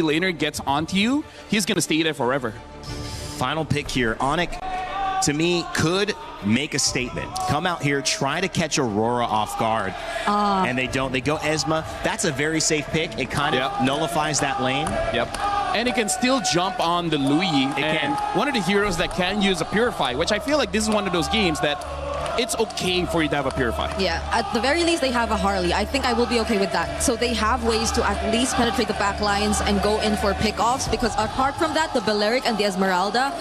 laner gets onto you, he's going to stay there forever. Final pick here. ONIC, to me, could make a statement. Come out here, try to catch AURORA off guard. And they don't. They go Esma. That's a very safe pick. It kind of nullifies that lane. Yep. And it can still jump on the Louis. One of the heroes that can use a Purify, which I feel like this is one of those games that it's okay for you to have a Purify. Yeah, at the very least, they have a Harley. I think I will be okay with that. So they have ways to at least penetrate the back lines and go in for pickoffs, because apart from that, the Balearic and the Esmeralda,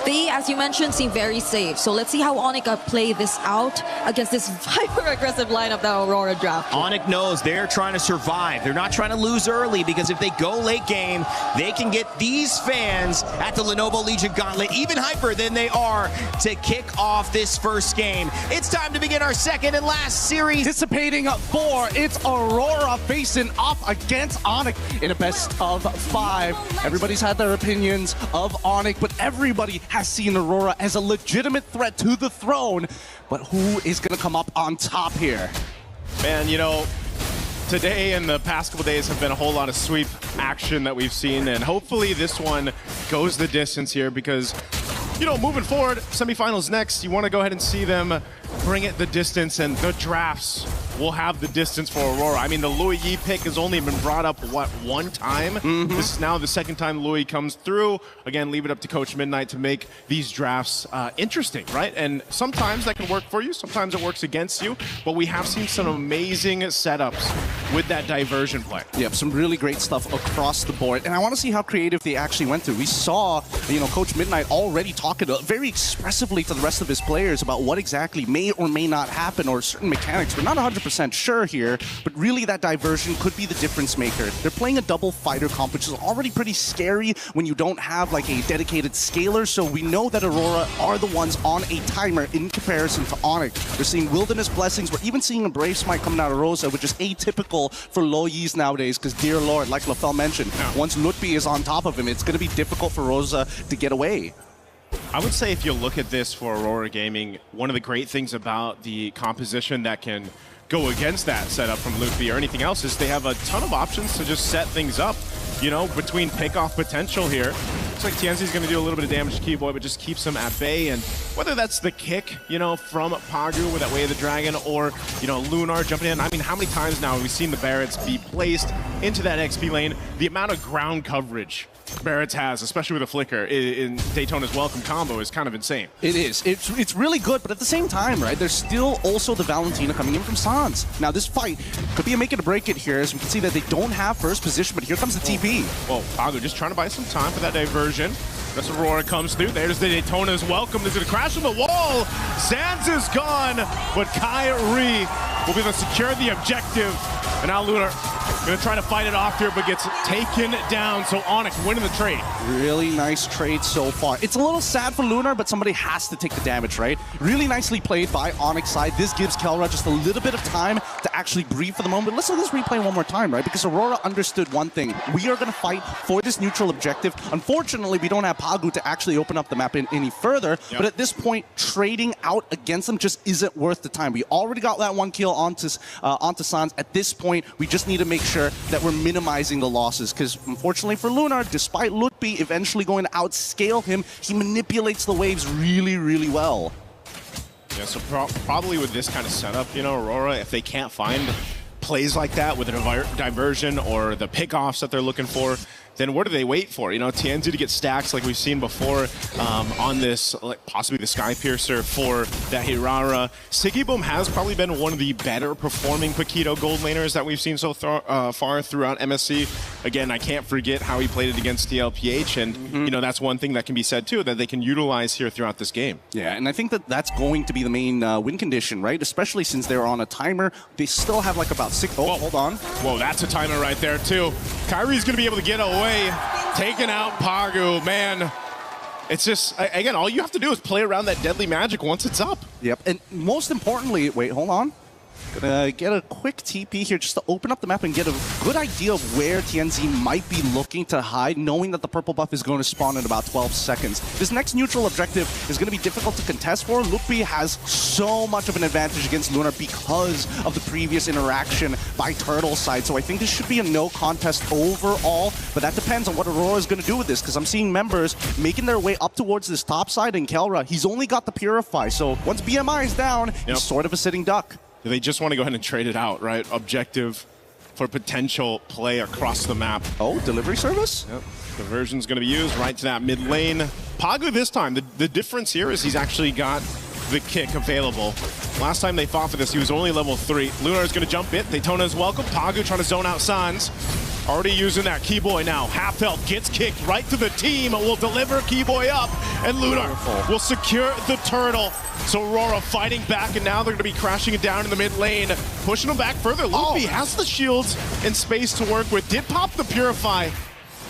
they, as you mentioned, seem very safe. So let's see how ONIC play this out against this hyper-aggressive lineup that AURORA draft. ONIC knows they're trying to survive. They're not trying to lose early, because if they go late game, they can get these fans at the Lenovo Legion Gauntlet even hyper than they are to kick off this first game. It's time to begin our second and last series. Anticipating for it's AURORA facing off against ONIC in a best of 5. Everybody's had their opinions of ONIC, but everybody has seen AURORA as a legitimate threat to the throne. But who is going to come up on top here? Man, you know, today and the past couple days have been a whole lot of sweep action that we've seen, and hopefully this one goes the distance here, because you know, moving forward, semifinals next, you want to go ahead and see them bring it the distance, and the drafts will have the distance for AURORA. I mean, the Louis Yi pick has only been brought up, what, one time? This is now the second time Louis comes through. Again, leave it up to Coach Midnight to make these drafts interesting, right? And sometimes that can work for you, sometimes it works against you, but we have seen some amazing setups with that diversion play. Yep, some really great stuff across the board, and I want to see how creative they actually went through. We saw, you know, Coach Midnight already talking very expressively to the rest of his players about what exactly may or may not happen, or certain mechanics. We're not 100% sure here, but really that diversion could be the difference maker. They're playing a double fighter comp, which is already pretty scary when you don't have like a dedicated scaler, so we know that AURORA are the ones on a timer in comparison to ONIC. We're seeing Wilderness Blessings, we're even seeing a Brave Smite coming out of Rosa, which is atypical for low Yis nowadays, because dear lord, like LaFell mentioned, once Lutfi is on top of him, it's going to be difficult for Rosa to get away. I would say if you look at this for AURORA Gaming, one of the great things about the composition that can go against that setup from Lutfi or anything else is they have a ton of options to just set things up, you know, between pick-off potential here. Looks like Tianzi's going to do a little bit of damage to Keyboy, but just keeps him at bay. And whether that's the kick, you know, from Pagu with that Way of the Dragon, or, you know, Lunar jumping in. I mean, how many times now have we seen the Barretts be placed into that XP lane? The amount of ground coverage Barretts has, especially with a Flicker in Daytona's Welcome combo, is kind of insane. It is. It's really good, but at the same time, right, there's still also the Valentina coming in from Sans. Now, this fight could be a make it or break it here, as we can see that they don't have first position, but here comes the TP. Well, Pagu just trying to buy some time for that diversion. As AURORA comes through, there's the Daytona's Welcome. There's going to crash on the wall. Zanz is gone, but Kyrie will be able to secure the objective. And now Lunar going to try to fight it off here, but gets taken down. So ONIC winning the trade. Really nice trade so far. It's a little sad for Lunar, but somebody has to take the damage, right? Really nicely played by ONIC's side. This gives Kelra just a little bit of time to actually breathe for the moment. Let's let this replay one more time, right? Because AURORA understood one thing. We are going to fight for this neutral objective. Unfortunately, we don't have Pagu to actually open up the map any further. But at this point, trading out against them just isn't worth the time. We already got that one kill onto Sans. At this point, we just need to make sure that we're minimizing the losses, because unfortunately for Lunar, despite Lutfi eventually going to outscale him, he manipulates the waves really, really well. Yeah, so probably with this kind of setup, you know, AURORA, if they can't find plays like that with a diversion or the pickoffs that they're looking for, then what do they wait for? You know, Tianzi to get stacks like we've seen before on this, like possibly the Sky Piercer for that Hirara. Sigiboom has probably been one of the better performing Paquito gold laners that we've seen so far throughout MSC. Again, I can't forget how he played it against DLPH, and you know, that's one thing that can be said too, that they can utilize here throughout this game. Yeah, and I think that that's going to be the main win condition, right? Especially since they're on a timer. They still have like about 6. Oh, hold on. Whoa, that's a timer right there too. Kyrie's going to be able to get away. Taking out Pagu, man. It's just, again, all you have to do is play around that deadly magic once it's up. Yep, and most importantly, wait, hold on. Gonna get a quick TP here just to open up the map and get a good idea of where TNZ might be looking to hide, knowing that the purple buff is going to spawn in about 12 seconds. This next neutral objective is going to be difficult to contest for. Lupi has so much of an advantage against Lunar because of the previous interaction by Turtle side, so I think this should be a no contest overall, but that depends on what Aurora is going to do with this, because I'm seeing members making their way up towards this top side, and Kelra, he's only got the Purify, so once BMI is down, he's sort of a sitting duck. They just want to go ahead and trade it out, right? Objective for potential play across the map. Oh, delivery service? Yep. Diversion's going to be used right to that mid lane. Pagu this time, the difference here is he's actually got the kick available. Last time they fought for this, he was only level 3. Lunar is going to jump it. Daytona's welcome. Pagu trying to zone out Sans. Already using that Keyboy now. Half health gets kicked right to the team. Will deliver Keyboy up, and Lunar will secure the turtle. So Aurora fighting back, and now they're going to be crashing it down in the mid lane, pushing them back further. Lupi has the shields and space to work with. Did pop the Purify,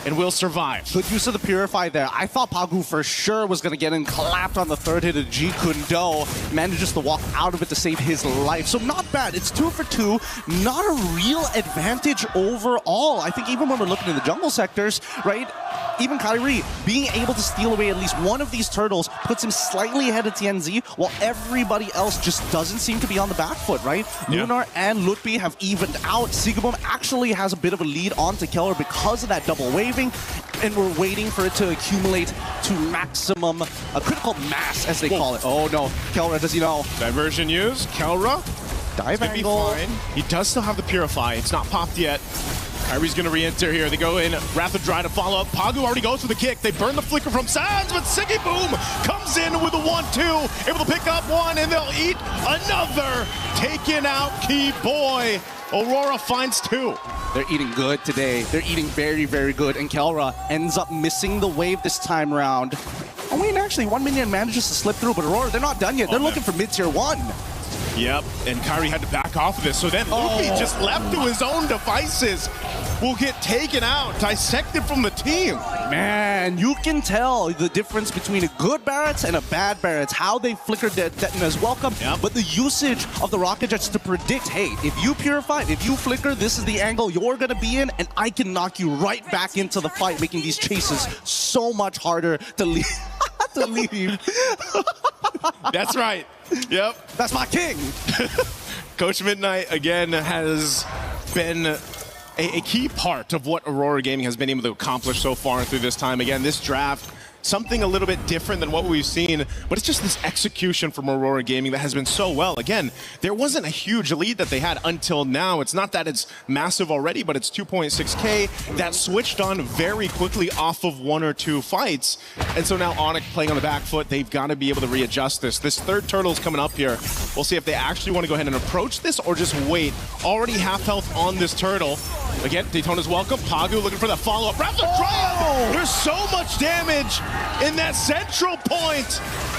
and will survive. Good use of the Purify there. I thought Pagu for sure was going to get in, clapped on the third hit of G Kundo, manages to walk out of it to save his life. So not bad. It's 2 for 2. Not a real advantage overall. I think even when we're looking in the jungle sectors, right? Even Kyrie being able to steal away at least one of these turtles puts him slightly ahead of TNZ, while everybody else just doesn't seem to be on the back foot, right? Yeah. Lunar and Lutfi have evened out. Sigabum actually has a bit of a lead onto Keller because of that double waving, and we're waiting for it to accumulate to maximum, a critical mass, as they call it. Oh no, Keller, does he know? Diversion used, Kelra. Dive angle. He does still have the Purify. It's not popped yet. Kyrie's going to re-enter here. They go in. Wrath of Dry to follow up. Pagu already goes for the kick. They burn the flicker from Sans, but Siggy Boom comes in with a 1-2. Able to pick up one, and they'll eat another. Taking out Key Boy. Aurora finds 2. They're eating good today. They're eating very, very good. And Kelra ends up missing the wave this time around. Oh, wait, actually, 1 minion manages to slip through, but Aurora, they're not done yet. They're looking for mid-tier 1. Yep, and Kyrie had to back off of this. So then Lupi just left to his own devices. Will get taken out, dissected from the team. Man, you can tell the difference between a good Barretts and a bad Barretts, how they flickered Detna's welcome, but the usage of the rocket jets to predict, hey, if you purify, if you flicker, this is the angle you're going to be in, and I can knock you right back into the fight, making these chases so much harder to leave. That's right. Yep. That's my king. Coach Midnight, again, has been a key part of what Aurora Gaming has been able to accomplish so far through this time. Again, this draft, something a little bit different than what we've seen, but it's just this execution from Aurora Gaming that has been so well. Again, there wasn't a huge lead that they had until now. It's not that it's massive already, but it's 2.6K that switched on very quickly off of 1 or 2 fights. And so now ONIC playing on the back foot, they've got to be able to readjust this. This third turtle's coming up here. We'll see if they actually want to go ahead and approach this or just wait. Already half health on this turtle. Again, Daytona's welcome. Pagu looking for that follow-up. Raptor Triumph! There's so much damage in that central point.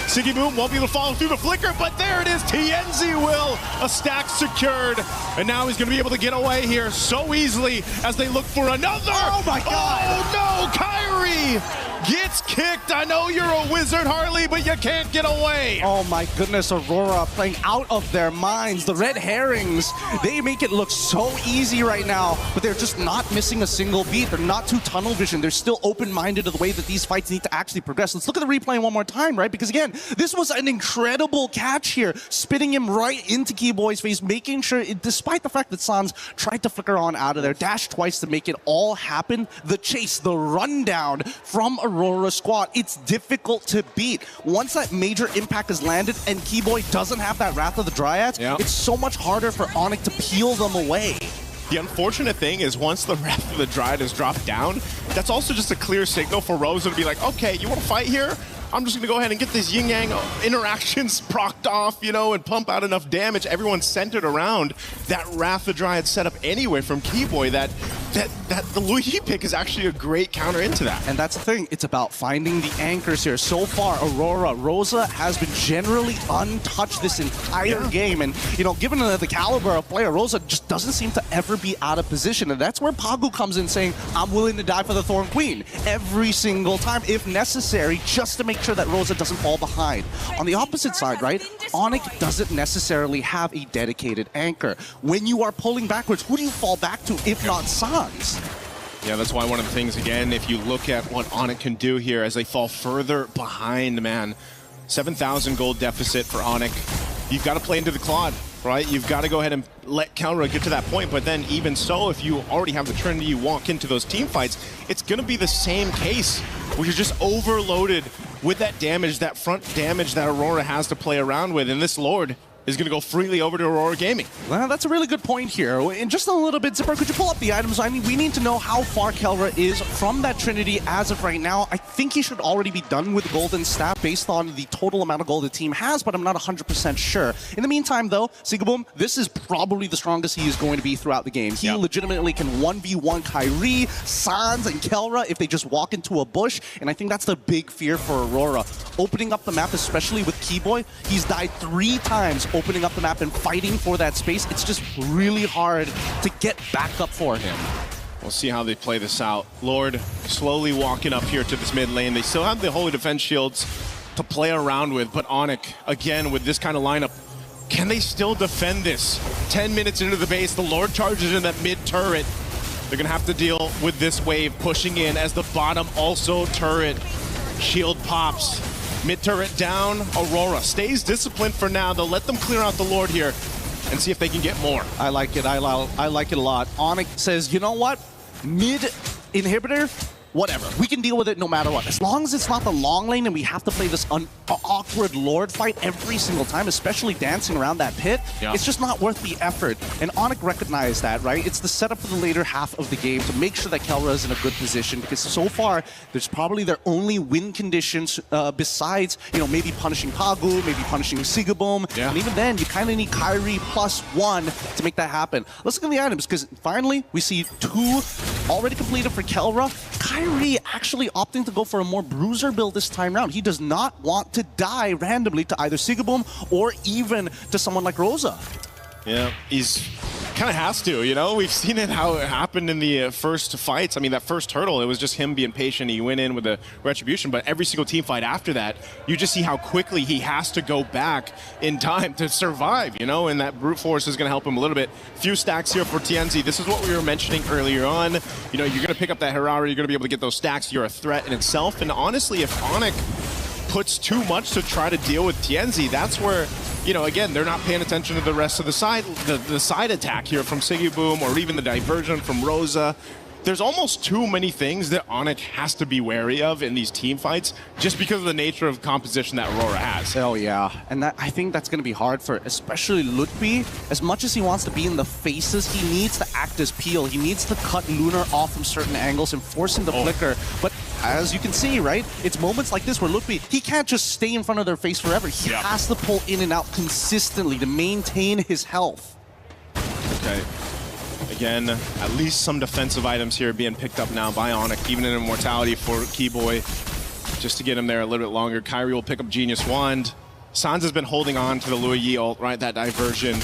Siggy Boom won't be able to follow through the flicker, but there it is. TNZ will. A stack secured. And now he's going to be able to get away here so easily as they look for another. Oh my God. Oh no, Kyrie gets kicked. I know you're a wizard, Harley, but you can't get away. Oh my goodness, Aurora playing out of their minds. The red herrings, they make it look so easy right now, but they're just not missing a single beat. They're not too tunnel vision. They're still open-minded to the way that these fights need to actually progress. Let's look at the replay one more time, right? Because again, this was an incredible catch here, spitting him right into Keyboy's face, making sure, despite the fact that Sans tried to flicker on out of there, dashed twice to make it all happen. The chase, the rundown from Aurora squad, it's difficult to beat. Once that major impact is landed and Keyboy doesn't have that Wrath of the Dryads, it's so much harder for ONIC to peel them away. The unfortunate thing is once the Wrath of the Dryad is dropped down, that's also just a clear signal for Rosa to be like, okay, you want to fight here? I'm just going to go ahead and get these yin-yang interactions procced off, you know, and pump out enough damage. Everyone's centered around that Wrath of the Dryad setup anyway from Keyboy that that the Luigi pick is actually a great counter into that. And that's the thing. It's about finding the anchors here. So far, Aurora, Rosa has been generally untouched this entire game. And, you know, given the caliber of player, Rosa just doesn't seem to ever be out of position. And that's where Pagu comes in saying, I'm willing to die for the Thorn Queen every single time, if necessary, just to make sure that Rosa doesn't fall behind. On the opposite side, right, ONIC doesn't necessarily have a dedicated anchor. When you are pulling backwards, who do you fall back to if not Sans? Yeah, that's why one of the things, again, if you look at what ONIC can do here as they fall further behind, man, 7,000 gold deficit for ONIC. You've got to play into the Claude, right? You've got to go ahead and let Calra get to that point, but then even so, if you already have the Trinity, you walk into those team fights, it's going to be the same case where you're just overloaded with that damage, that front damage that Aurora has to play around with, and this Lord is going to go freely over to Aurora Gaming. Well, that's a really good point here. In just a little bit, Zipper, could you pull up the items? I mean, we need to know how far Kelra is from that Trinity as of right now. I think he should already be done with the Golden Staff based on the total amount of gold the team has, but I'm not 100% sure. In the meantime, though, Sigaboom, this is probably the strongest he is going to be throughout the game. He legitimately can 1v1 Kyrie, Sans, and Kelra if they just walk into a bush, and I think that's the big fear for Aurora. Opening up the map, especially with Keyboy, he's died 3 times opening up the map and fighting for that space. It's just really hard to get back up for him. We'll see how they play this out. Lord slowly walking up here to this mid lane. They still have the Holy Defense Shields to play around with, but ONIC, again, with this kind of lineup, can they still defend this? 10 minutes into the base, the Lord charges in that mid turret. They're going to have to deal with this wave pushing in as the bottom also turret. Shield pops. Mid turret down. Aurora stays disciplined for now. They'll let them clear out the Lord here and see if they can get more. I like it. I like it a lot. ONIC says, you know what? Mid inhibitor, whatever. We can deal with it no matter what. As long as it's not the long lane and we have to play this awkward Lord fight every single time, especially dancing around that pit, it's just not worth the effort. And ONIC recognized that, right? It's the setup for the later half of the game to make sure that Kelra is in a good position, because so far, there's probably their only win conditions besides, you know, maybe punishing Pagu, maybe punishing Sigaboom. And even then, you kind of need Kyrie +1 to make that happen. Let's look at the items, because finally, we see 2 already completed for Kelra. Kyrie actually opting to go for a more bruiser build this time around. He does not want to die randomly to either Sigaboom or even to someone like Rosa. Yeah, he's kind of has to, you know? We've seen it, how it happened in the first fights. I mean, that first hurdle, it was just him being patient. He went in with a retribution, but every single team fight after that, you just see how quickly he has to go back in time to survive, you know? And that brute force is going to help him a little bit. Few stacks here for Tienzi. This is what we were mentioning earlier on. You know, you're going to pick up that Aurora, you're going to be able to get those stacks. You're a threat in itself. And honestly, if ONIC puts too much to try to deal with Tienzi, that's where, you know, again, they're not paying attention to the rest of the side, the side attack here from Sigaboom or even the diversion from Rosa. There's almost too many things that ONIC has to be wary of in these team fights just because of the nature of composition that Aurora has. Oh, yeah. And that, I think that's going to be hard for especially Lutfi. As much as he wants to be in the faces, he needs to act as Peel. He needs to cut Lunar off from certain angles and force him to flicker. But as you can see, right, it's moments like this where Lutfi, he can't just stay in front of their face forever. He has to pull in and out consistently to maintain his health. Okay. Again, at least some defensive items here being picked up now by ONIC, even in Immortality for Keyboy, just to get him there a little bit longer. Kyrie will pick up Genius Wand. Sans has been holding on to the Lui Yi ult, right? That diversion.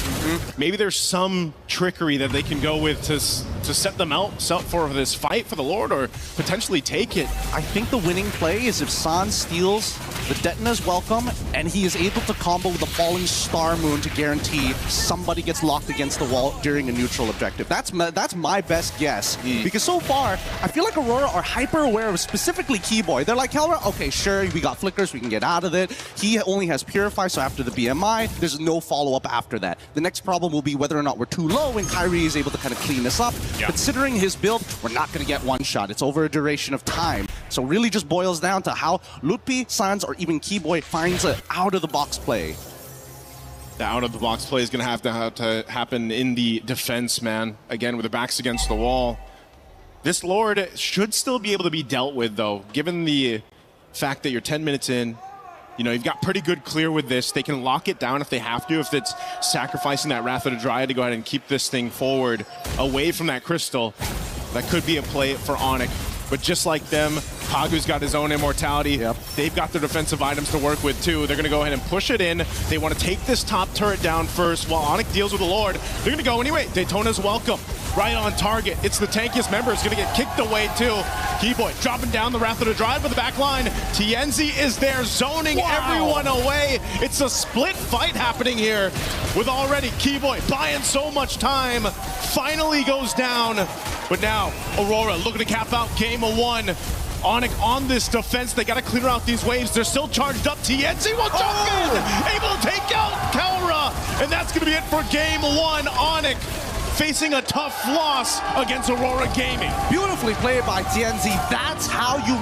Maybe there's some trickery that they can go with to set them out for this fight for the Lord, or potentially take it. I think the winning play is if Sans steals the Detna's welcome, and he is able to combo with the Falling Star Moon to guarantee somebody gets locked against the wall during a neutral objective. That's my best guess. Because so far, I feel like Aurora are hyper aware of specifically Keyboy. They're like, Kelra, okay, sure, we got flickers, we can get out of it. He only has Purify, so after the BMI, there's no follow-up after that. The next problem will be whether or not we're too low and Kyrie is able to kind of clean this up. Considering his build, we're not going to get one shot. It's over a duration of time. So really just boils down to how Lutfi, Sans, or even Keyboy finds an out-of-the-box play. The out-of-the-box play is going to have to happen in the defense, man. Again, with the backs against the wall. This Lord should still be able to be dealt with, though, given the fact that you're 10 minutes in. You know, you've got pretty good clear with this. They can lock it down if they have to, if it's sacrificing that Wrath of the Dryad to go ahead and keep this thing forward away from that crystal. that could be a play for ONIC. But just like them, Pagu's got his own immortality. Yep. They've got their defensive items to work with too. They're going to go ahead and push it in. They want to take this top turret down first while ONIC deals with the Lord. They're going to go anyway. Daytona's welcome. Right on target. It's the tankiest member. It's going to get kicked away too. Keyboy dropping down the Wrath of the Drive with the back line. Tienzi is there zoning everyone away. It's a split fight happening here with already Keyboy buying so much time. Finally goes down. But now Aurora looking to cap out game of one. ONIC on this defense. They got to clear out these waves. They're still charged up. Tienzi will jump in. Able to take out Kaura. And that's going to be it for game one. ONIC facing a tough loss against Aurora Gaming. Beautifully played by Tienzi. That's how you